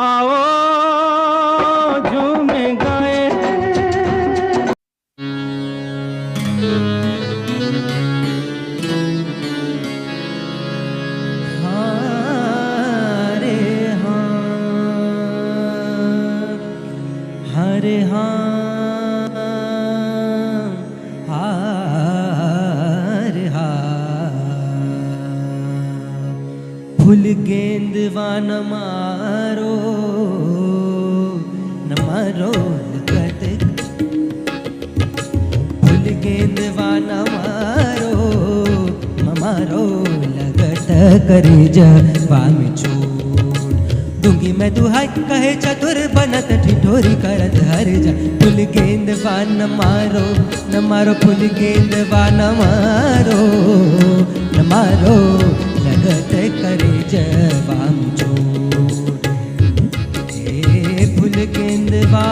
आओ झूम गाए। हाँ रे हाँ रे फूल गेंदवा न मारो लगत। फूल गेंदवा न मारो लगत करी जवा में छोड़ दूंगी मैं दुहाई कहे चतुर बनत ठिठोरी करत हर जा। फूल गेंदवा न मारो फूल गेंदवा न मारो लगत करे जवाम छोड़। फूल गेंदवा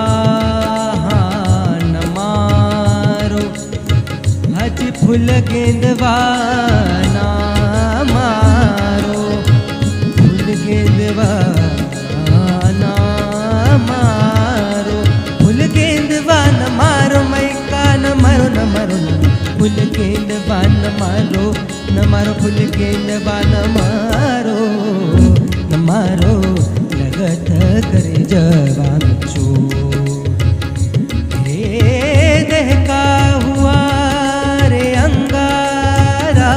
न मारो हज फूल गेंदवा न मारो फूल गेंदवा न मारो फूल गेंदवा न मारो मैं का न मारो फूल गेंदवा न मारो फूल गेंदवा न मारो लगत करे जवान छोड़। रे देह का हुआ रे अंगारा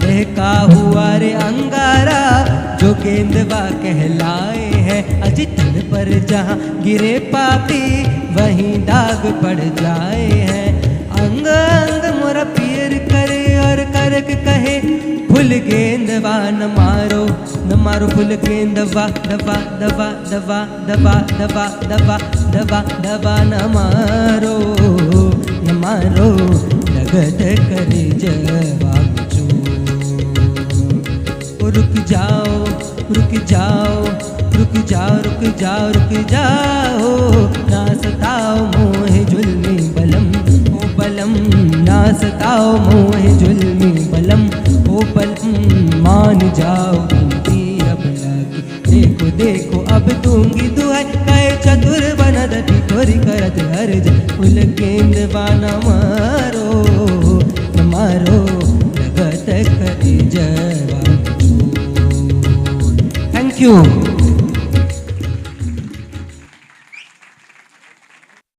देह का हुआ रे अंगारा जो गेंदवा कहलाए है। अजी तन पर जहाँ गिरे पापी वहीं दाग पड़ जाए हैं। अंग अंग मोरा पीर करे और करक कहे फूल गेंदवा न मारो फूल गेंदवा दबा दबा दबा दबा दबा दबा दबा दबा न मारो लगत करे जवाब छोड़। रुक जाओ ना सताओ मोहे जुल्मी बलम ओ बलम ना सताओ मोहे जुल्मी बलम ओ बलम। मान जाओ विनती अब लागी देखो अब दूंगी दुहाई कहे चतुर बनत ठिठोरी करत हर जा। फूल गेंदवा न मारो लगत करे जवाब छोड़। Thank you.